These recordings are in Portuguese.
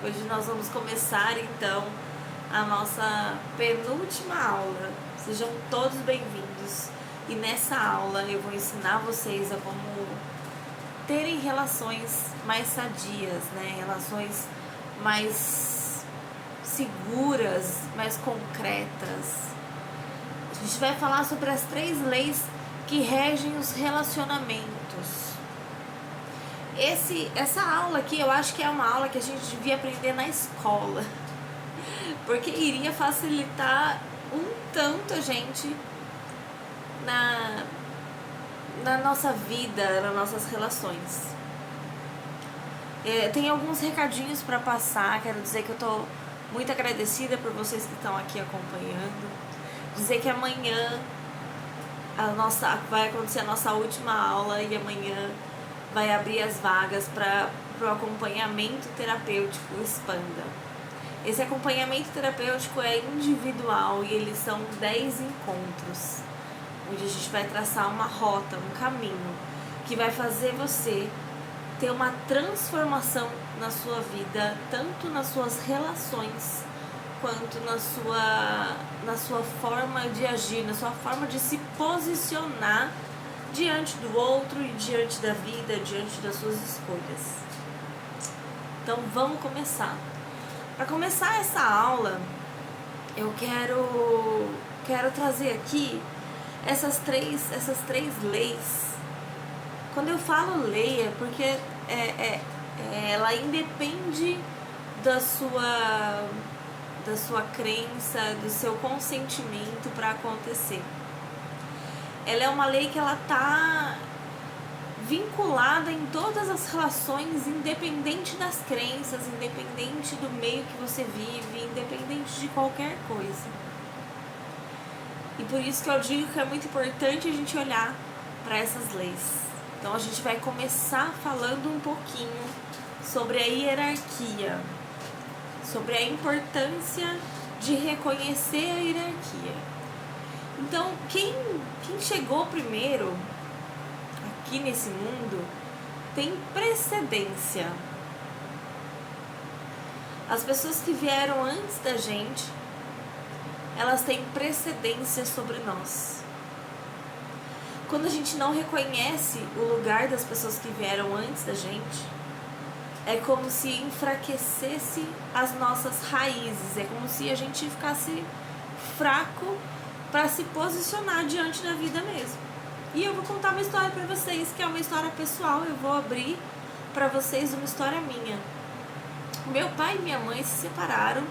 Hoje nós vamos começar então a nossa penúltima aula. Sejam todos bem-vindos. E nessa aula eu vou ensinar vocês a como terem relações mais sadias, né? Relações mais seguras, mais concretas. A gente vai falar sobre as 3 leis que regem os relacionamentos. Essa aula aqui eu acho que é uma aula que a gente devia aprender na escola, porque iria facilitar um tanto a gente na nossa vida, nas nossas relações. Tem alguns recadinhos para passar. Quero dizer que eu estou muito agradecida por vocês que estão aqui acompanhando. Dizer que amanhã vai acontecer a nossa última aula e amanhã vai abrir as vagas para o acompanhamento terapêutico Expanda. Esse acompanhamento terapêutico é individual e eles são 10 encontros, onde a gente vai traçar uma rota, um caminho, que vai fazer você ter uma transformação na sua vida, tanto nas suas relações, quanto na sua forma de agir, na sua forma de se posicionar diante do outro e diante da vida, diante das suas escolhas. Então vamos começar. Para começar essa aula, eu quero trazer aqui essas três leis. Quando eu falo lei é porque ela independe da sua crença, do seu consentimento para acontecer. Ela é uma lei que ela tá vinculada em todas as relações, independente das crenças, independente do meio que você vive, independente de qualquer coisa. E por isso que eu digo que é muito importante a gente olhar para essas leis. Então a gente vai começar falando um pouquinho sobre a hierarquia, sobre a importância de reconhecer a hierarquia. Então, quem chegou primeiro aqui nesse mundo tem precedência. As pessoas que vieram antes da gente, elas têm precedência sobre nós. Quando a gente não reconhece o lugar das pessoas que vieram antes da gente, é como se enfraquecesse as nossas raízes, é como se a gente ficasse fraco para se posicionar diante da vida mesmo. E eu vou contar uma história para vocês, que é uma história pessoal. Eu vou abrir para vocês uma história minha. Meu pai e minha mãe se separaram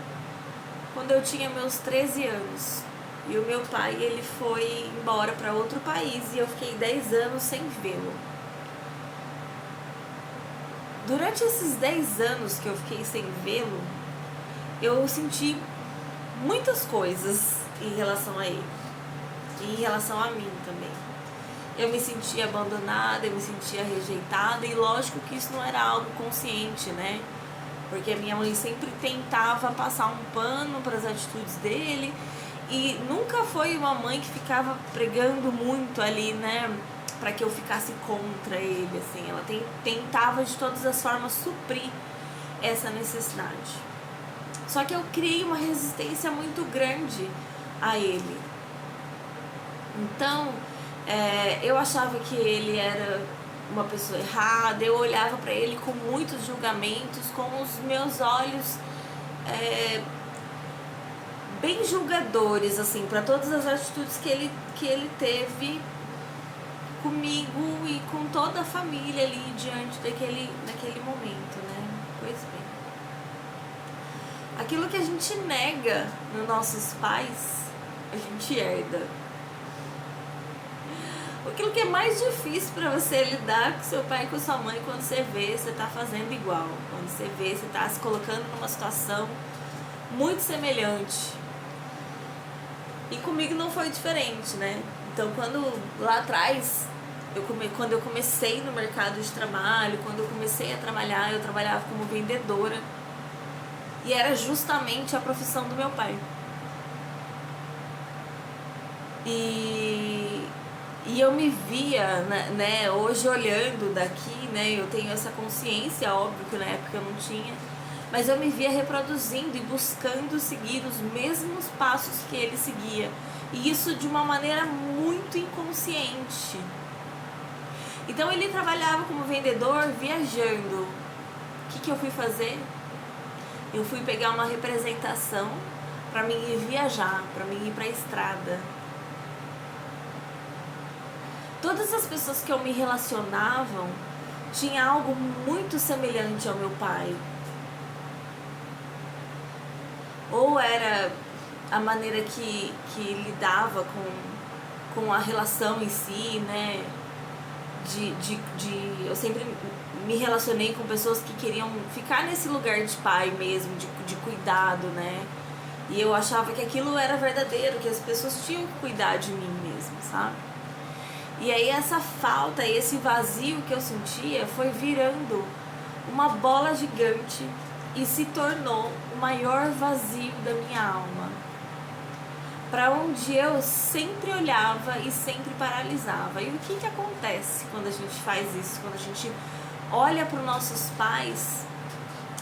quando eu tinha meus 13 anos. E o meu pai, ele foi embora para outro país e eu fiquei 10 anos sem vê-lo. Durante esses 10 anos que eu fiquei sem vê-lo, eu senti muitas coisas em relação a ele e em relação a mim também. Eu me sentia abandonada, eu me sentia rejeitada, e lógico que isso não era algo consciente, né? Porque a minha mãe sempre tentava passar um pano para as atitudes dele e nunca foi uma mãe que ficava pregando muito ali, né? Para que eu ficasse contra ele, assim. Ela tentava de todas as formas suprir essa necessidade. Só que eu criei uma resistência muito grande a ele. Então, eu achava que ele era uma pessoa errada, eu olhava para ele com muitos julgamentos, com os meus olhos bem julgadores, assim, para todas as atitudes que ele teve comigo e com toda a família ali diante daquele momento, né? Pois bem. Aquilo que a gente nega nos nossos pais, a gente herda. Aquilo que é mais difícil para você lidar com seu pai e com sua mãe, quando você vê, você tá fazendo igual. Quando você vê, você tá se colocando numa situação muito semelhante. E comigo não foi diferente, né? Então, lá atrás, quando eu comecei no mercado de trabalho, quando eu comecei a trabalhar, eu trabalhava como vendedora. E era justamente a profissão do meu pai. E eu me via, né, hoje olhando daqui, né, eu tenho essa consciência, óbvio que na época eu não tinha, mas eu me via reproduzindo e buscando seguir os mesmos passos que ele seguia. E isso de uma maneira muito inconsciente. Então ele trabalhava como vendedor viajando. O que eu fui fazer? Eu fui pegar uma representação para mim ir viajar, para mim ir para a estrada. Todas as pessoas que eu me relacionava tinha algo muito semelhante ao meu pai. Ou era a maneira que lidava com a relação em si, né? Eu sempre me relacionei com pessoas que queriam ficar nesse lugar de pai mesmo, de cuidado, né? E eu achava que aquilo era verdadeiro, que as pessoas tinham que cuidar de mim mesmo, sabe? E aí essa falta, esse vazio que eu sentia foi virando uma bola gigante e se tornou o maior vazio da minha alma. Para onde eu sempre olhava e sempre paralisava. E o que acontece quando a gente faz isso? Quando a gente olha para os nossos pais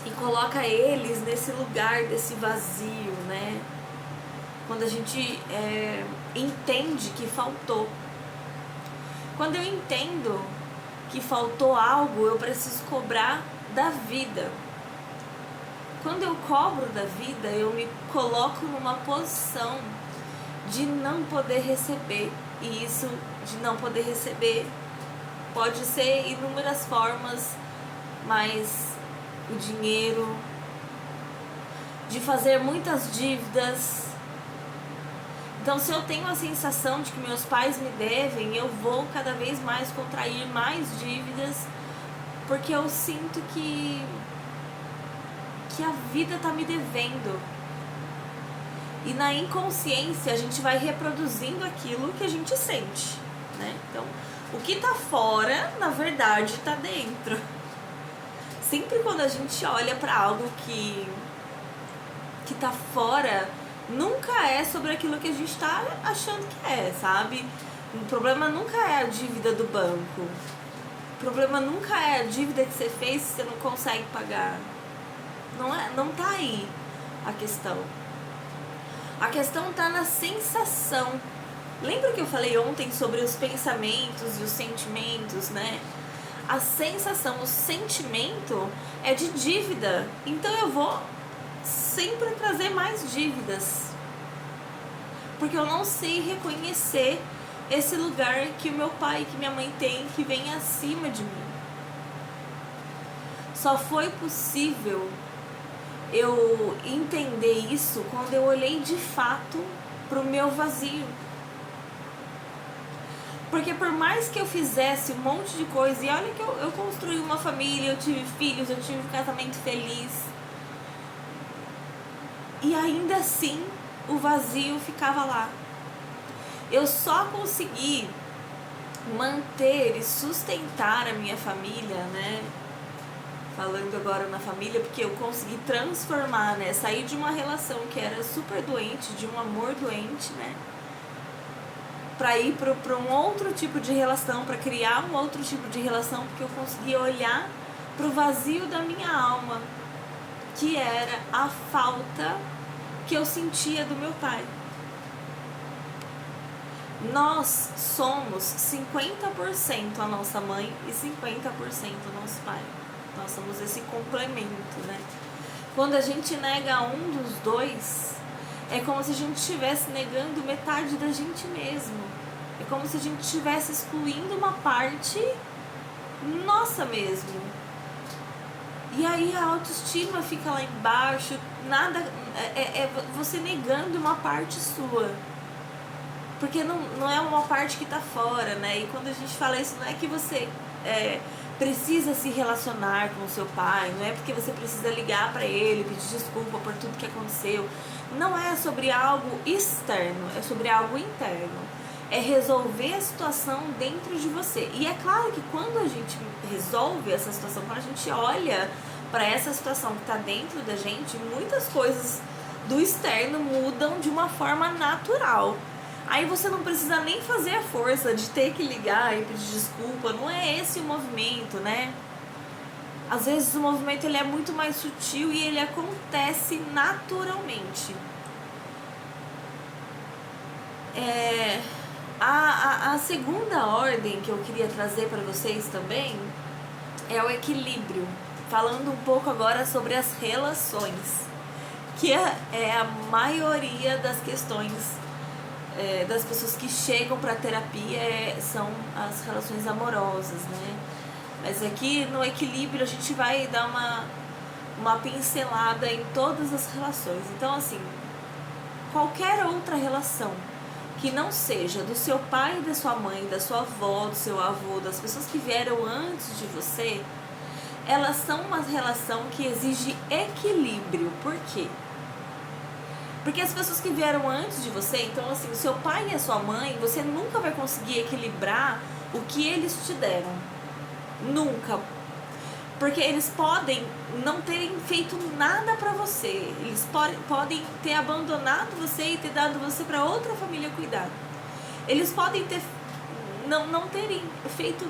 e coloca eles nesse lugar desse vazio, né? Quando a gente entende que faltou. Quando eu entendo que faltou algo, eu preciso cobrar da vida. Quando eu cobro da vida, eu me coloco numa posição de não poder receber. E isso de não poder receber pode ser inúmeras formas, mas o dinheiro, de fazer muitas dívidas. Então, se eu tenho a sensação de que meus pais me devem, eu vou cada vez mais contrair mais dívidas, porque eu sinto que a vida tá me devendo. E na inconsciência a gente vai reproduzindo aquilo que a gente sente, né? Então, o que tá fora, na verdade, tá dentro. Sempre quando a gente olha para algo que tá fora, nunca é sobre aquilo que a gente tá achando que é, sabe? O problema nunca é a dívida do banco. O problema nunca é a dívida que você fez e você não consegue pagar. Não tá aí a questão. A questão tá na sensação. Lembra que eu falei ontem sobre os pensamentos e os sentimentos, né? A sensação, o sentimento é de dívida. Então eu vou sempre trazer mais dívidas. Porque eu não sei reconhecer esse lugar que o meu pai e que minha mãe tem, que vem acima de mim. Só foi possível eu entender isso quando eu olhei de fato pro meu vazio. Porque por mais que eu fizesse um monte de coisa, e olha que eu construí uma família, eu tive filhos, eu tive um casamento feliz, e ainda assim o vazio ficava lá. Eu só consegui manter e sustentar a minha família, né? Falando agora na família, porque eu consegui transformar, né? Sair de uma relação que era super doente, de um amor doente, né? Pra ir pra um outro tipo de relação, pra criar um outro tipo de relação, porque eu consegui olhar pro vazio da minha alma, que era a falta que eu sentia do meu pai. Nós somos 50% a nossa mãe e 50% o nosso pai. Nós somos esse complemento, né? Quando a gente nega um dos dois, é como se a gente estivesse negando metade da gente mesmo. É como se a gente estivesse excluindo uma parte nossa mesmo. E aí a autoestima fica lá embaixo, nada, é você negando uma parte sua. Porque não é uma parte que tá fora, né? E quando a gente fala isso, não é que você precisa se relacionar com o seu pai, não é porque você precisa ligar para ele, pedir desculpa por tudo que aconteceu. Não é sobre algo externo, é sobre algo interno. É resolver a situação dentro de você. E é claro que quando a gente resolve essa situação, quando a gente olha para essa situação que está dentro da gente, muitas coisas do externo mudam de uma forma natural. Aí você não precisa nem fazer a força de ter que ligar e pedir desculpa. Não é esse o movimento, né? Às vezes o movimento ele é muito mais sutil e ele acontece naturalmente. A segunda ordem que eu queria trazer para vocês também é o equilíbrio. Falando um pouco agora sobre as relações, que é a maioria das questões das pessoas que chegam para terapia são as relações amorosas, né? Mas aqui no equilíbrio a gente vai dar uma pincelada em todas as relações. Então, assim, qualquer outra relação que não seja do seu pai, da sua mãe, da sua avó, do seu avô, das pessoas que vieram antes de você, elas são uma relação que exige equilíbrio. Por quê? Porque as pessoas que vieram antes de você, então assim, o seu pai e a sua mãe, você nunca vai conseguir equilibrar o que eles te deram. Nunca. Porque eles podem não terem feito nada pra você. Eles podem ter abandonado você e ter dado você pra outra família cuidar. Eles podem ter não terem feito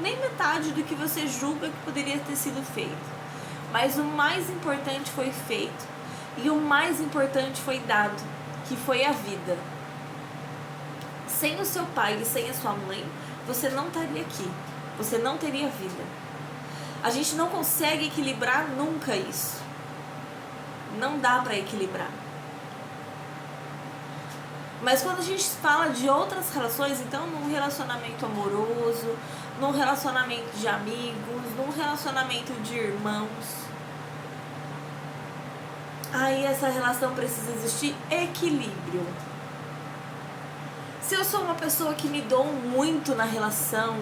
nem metade do que você julga que poderia ter sido feito. Mas o mais importante foi feito. E o mais importante foi dado, que foi a vida. Sem o seu pai e sem a sua mãe, você não estaria aqui. Você não teria vida. A gente não consegue equilibrar nunca isso. Não dá pra equilibrar. Mas quando a gente fala de outras relações, então num relacionamento amoroso, num relacionamento de amigos, num relacionamento de irmãos, aí essa relação precisa existir equilíbrio. Se eu sou uma pessoa que me dou muito na relação,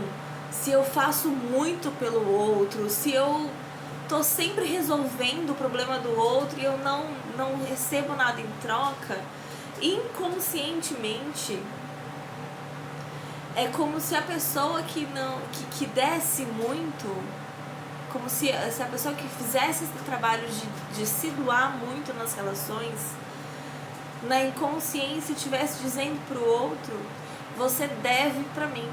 se eu faço muito pelo outro, se eu tô sempre resolvendo o problema do outro e eu não recebo nada em troca, inconscientemente é como se a pessoa que desse muito, como se a pessoa que fizesse esse trabalho de se doar muito nas relações, na inconsciência estivesse dizendo pro outro: você deve pra mim.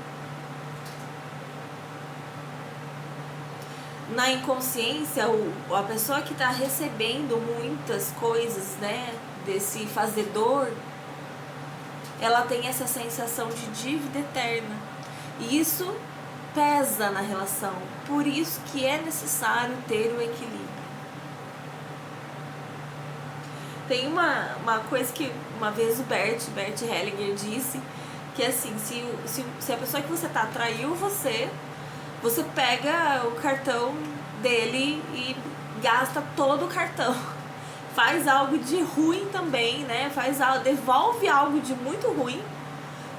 Na inconsciência, a pessoa que está recebendo muitas coisas, né, desse fazedor, ela tem essa sensação de dívida eterna. E isso pesa na relação. Por isso que é necessário ter o equilíbrio. Tem uma coisa que uma vez o Bert Hellinger disse, que é assim, se a pessoa que você tá traiu você pega o cartão dele e gasta todo o cartão. Faz algo de ruim também, né? Devolve algo de muito ruim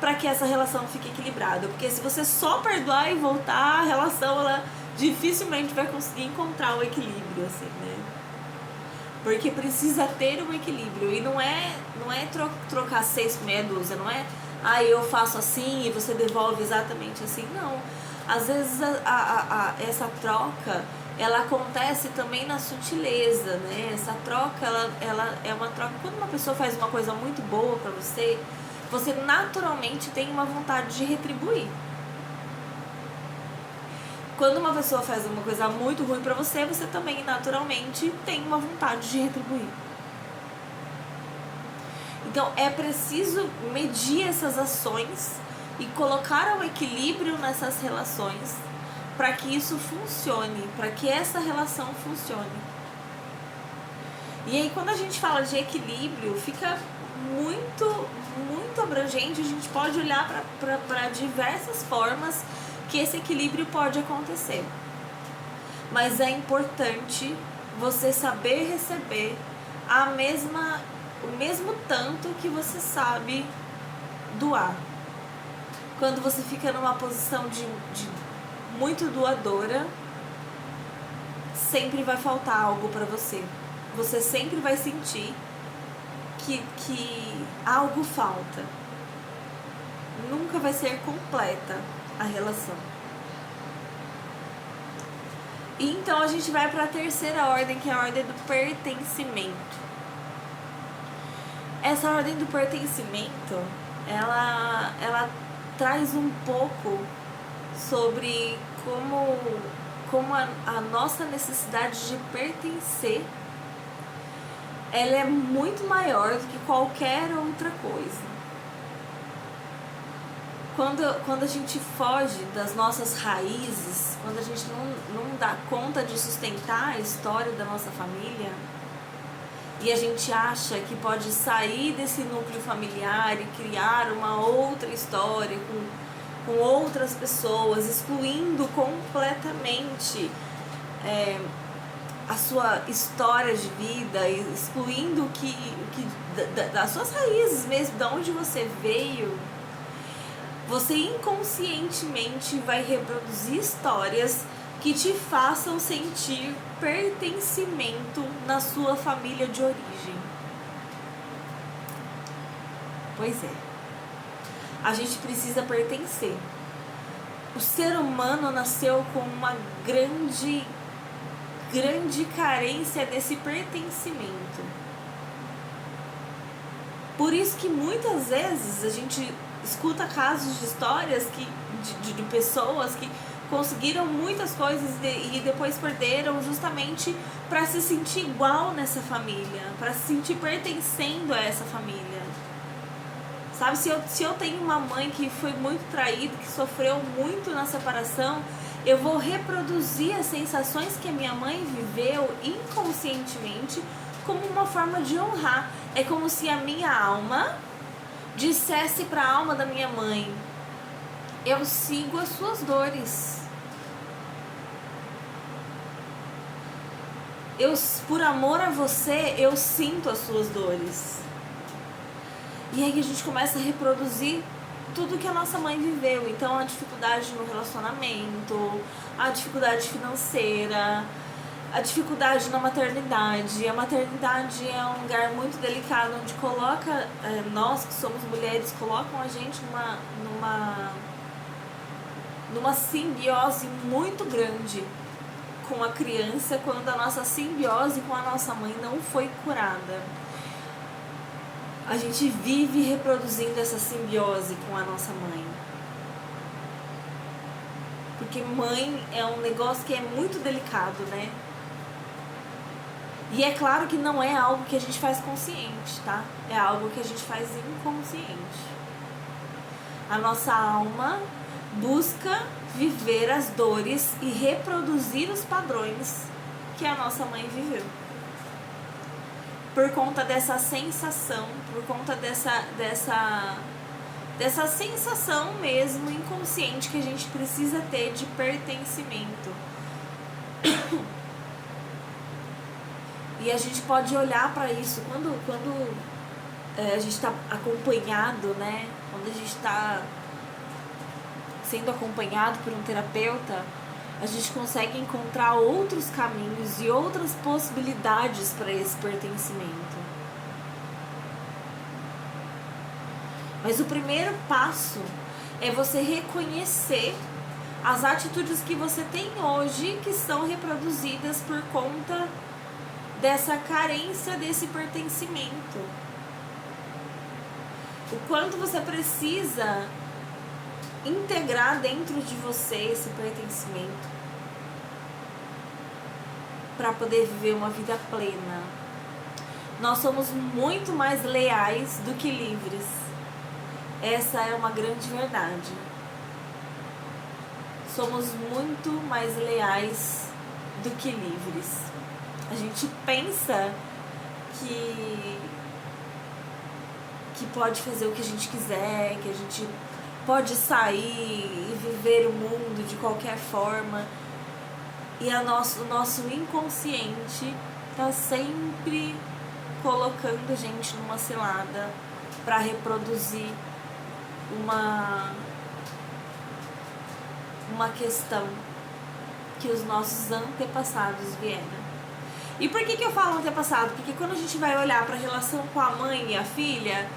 para que essa relação fique equilibrada. Porque se você só perdoar e voltar, a relação ela dificilmente vai conseguir encontrar o equilíbrio, assim, né? Porque precisa ter um equilíbrio. E não é trocar 6 por meia dúzia, não é eu faço assim e você devolve exatamente assim, não. Às vezes essa troca, ela acontece também na sutileza, né? Essa troca, ela é uma troca. Quando uma pessoa faz uma coisa muito boa pra você, você naturalmente tem uma vontade de retribuir. Quando uma pessoa faz uma coisa muito ruim pra você, você também naturalmente tem uma vontade de retribuir. Então é preciso medir essas ações e colocar um equilíbrio nessas relações para que isso funcione, para que essa relação funcione. E aí quando a gente fala de equilíbrio, fica muito, muito abrangente. A gente pode olhar para diversas formas que esse equilíbrio pode acontecer. Mas é importante você saber receber o mesmo tanto que você sabe doar. Quando você fica numa posição de muito doadora, sempre vai faltar algo pra você. Você sempre vai sentir que algo falta. Nunca vai ser completa a relação. E então a gente vai para a terceira ordem, que é a ordem do pertencimento. Essa ordem do pertencimento, ela traz um pouco sobre como a nossa necessidade de pertencer, ela é muito maior do que qualquer outra coisa. Quando a gente foge das nossas raízes, quando a gente não dá conta de sustentar a história da nossa família, e a gente acha que pode sair desse núcleo familiar e criar uma outra história com outras pessoas, excluindo completamente a sua história de vida, excluindo das suas raízes mesmo, de onde você veio, você inconscientemente vai reproduzir histórias que te façam sentir pertencimento na sua família de origem. Pois é. A gente precisa pertencer. O ser humano nasceu com uma grande carência desse pertencimento. Por isso que muitas vezes a gente escuta casos de histórias de pessoas que conseguiram muitas coisas e depois perderam justamente para se sentir igual nessa família, para se sentir pertencendo a essa família. Sabe, se eu tenho uma mãe que foi muito traída, que sofreu muito na separação, eu vou reproduzir as sensações que a minha mãe viveu inconscientemente como uma forma de honrar. É como se a minha alma dissesse para a alma da minha mãe: eu sigo as suas dores. Por amor a você, eu sinto as suas dores. E aí a gente começa a reproduzir tudo que a nossa mãe viveu. Então a dificuldade no relacionamento, a dificuldade financeira, a dificuldade na maternidade. A maternidade é um lugar muito delicado, onde coloca, nós que somos mulheres, colocam a gente numa simbiose muito grande com a criança, quando a nossa simbiose com a nossa mãe não foi curada. A gente vive reproduzindo essa simbiose com a nossa mãe. Porque mãe é um negócio que é muito delicado, né? E é claro que não é algo que a gente faz consciente, tá? É algo que a gente faz inconsciente. A nossa alma busca viver as dores e reproduzir os padrões que a nossa mãe viveu. Por conta dessa sensação, por conta dessa sensação mesmo inconsciente que a gente precisa ter de pertencimento. E a gente pode olhar para isso quando a gente está acompanhado, né? Quando a gente está sendo acompanhado por um terapeuta, a gente consegue encontrar outros caminhos e outras possibilidades para esse pertencimento. Mas o primeiro passo é você reconhecer as atitudes que você tem hoje que são reproduzidas por conta dessa carência desse pertencimento. O quanto você precisa integrar dentro de você esse pertencimento para poder viver uma vida plena. Nós somos muito mais leais do que livres. Essa é uma grande verdade. Somos muito mais leais do que livres. A gente pensa que pode fazer o que a gente quiser, que a gente pode sair e viver o mundo de qualquer forma. E o nosso inconsciente está sempre colocando a gente numa cilada para reproduzir uma questão que os nossos antepassados vieram. E por que eu falo antepassado? Porque quando a gente vai olhar para a relação com a mãe e a filha,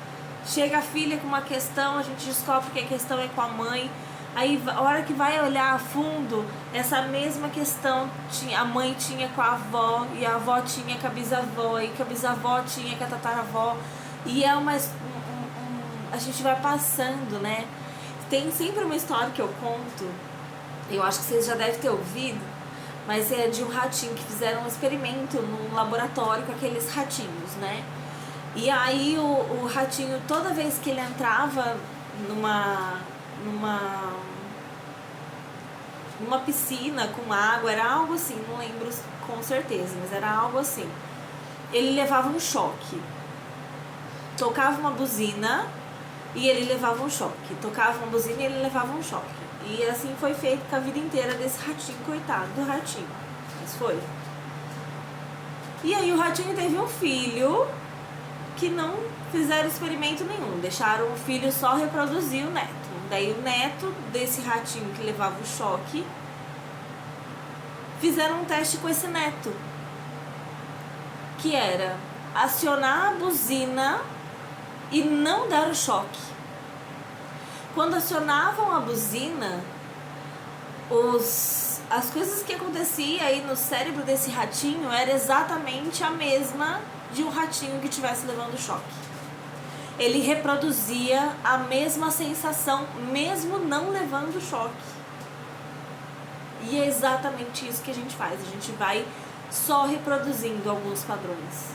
chega a filha com uma questão, a gente descobre que a questão é com a mãe. Aí, a hora que vai olhar a fundo, essa mesma questão a mãe tinha com a avó, e a avó tinha com a bisavó, e que a bisavó tinha com a tataravó. E é a gente vai passando, né? Tem sempre uma história que eu conto, eu acho que vocês já devem ter ouvido, mas é de um ratinho que fizeram um experimento num laboratório com aqueles ratinhos, né? E aí o ratinho, toda vez que ele entrava numa piscina com água, era algo assim, não lembro com certeza, mas era algo assim. Ele levava um choque. Tocava uma buzina e ele levava um choque. Tocava uma buzina e ele levava um choque. E assim foi feito com a vida inteira desse ratinho, coitado do ratinho. Mas foi. E aí o ratinho teve um filho que não fizeram experimento nenhum. Deixaram o filho só reproduzir o neto. Daí o neto desse ratinho que levava o choque, fizeram um teste com esse neto, que era acionar a buzina e não dar o choque. Quando acionavam a buzina, as coisas que aconteciam aí no cérebro desse ratinho era exatamente a mesma de um ratinho que estivesse levando choque. Ele reproduzia a mesma sensação, mesmo não levando choque. E é exatamente isso que a gente faz. A gente vai só reproduzindo alguns padrões.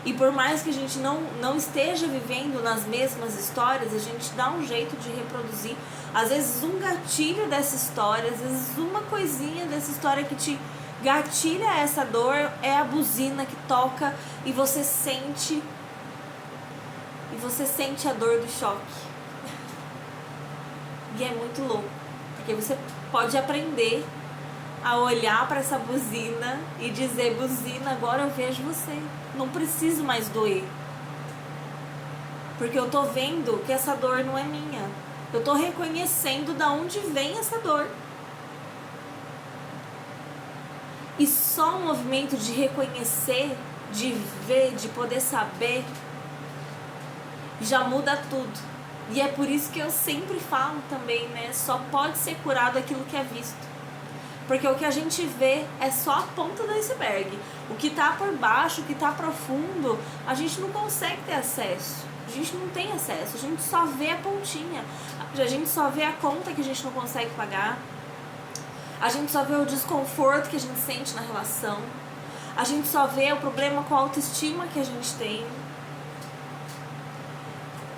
E por mais que a gente não esteja vivendo nas mesmas histórias, a gente dá um jeito de reproduzir. Às vezes um gatilho dessa história, às vezes uma coisinha dessa história que te gatilha essa dor é a buzina que toca e você sente a dor do choque. E é muito louco, porque você pode aprender a olhar para essa buzina e dizer: buzina, agora eu vejo você, não preciso mais doer, porque eu tô vendo que essa dor não é minha, eu tô reconhecendo da onde vem essa dor. E só um movimento de reconhecer, de ver, de poder saber, já muda tudo. E é por isso que eu sempre falo também, né? Só pode ser curado aquilo que é visto. Porque o que a gente vê é só a ponta do iceberg. O que tá por baixo, o que tá profundo, a gente não consegue ter acesso. A gente não tem acesso, a gente só vê a pontinha. A gente só vê a conta que a gente não consegue pagar. A gente só vê o desconforto que a gente sente na relação. A gente só vê o problema com a autoestima que a gente tem.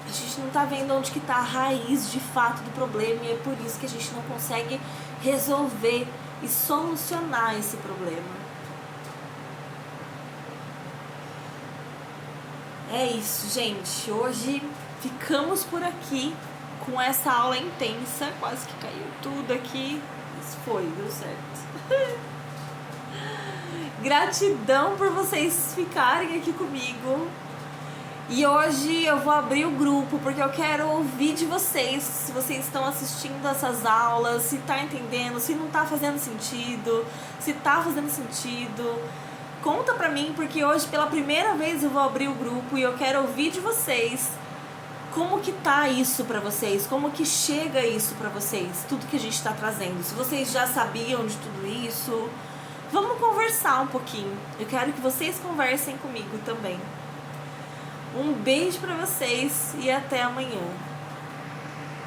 A gente não tá vendo onde que tá a raiz de fato do problema, e é por isso que a gente não consegue resolver e solucionar esse problema. É isso, gente. Hoje ficamos por aqui com essa aula intensa. Quase que caiu tudo aqui. Mas foi, deu certo. Gratidão por vocês ficarem aqui comigo. E hoje eu vou abrir o grupo porque eu quero ouvir de vocês, se vocês estão assistindo essas aulas, se tá entendendo, se não tá fazendo sentido, se tá fazendo sentido. Conta pra mim, porque hoje pela primeira vez eu vou abrir o grupo e eu quero ouvir de vocês como que tá isso pra vocês, como que chega isso pra vocês, tudo que a gente tá trazendo. Se vocês já sabiam de tudo isso, vamos conversar um pouquinho. Eu quero que vocês conversem comigo também. Um beijo pra vocês e até amanhã.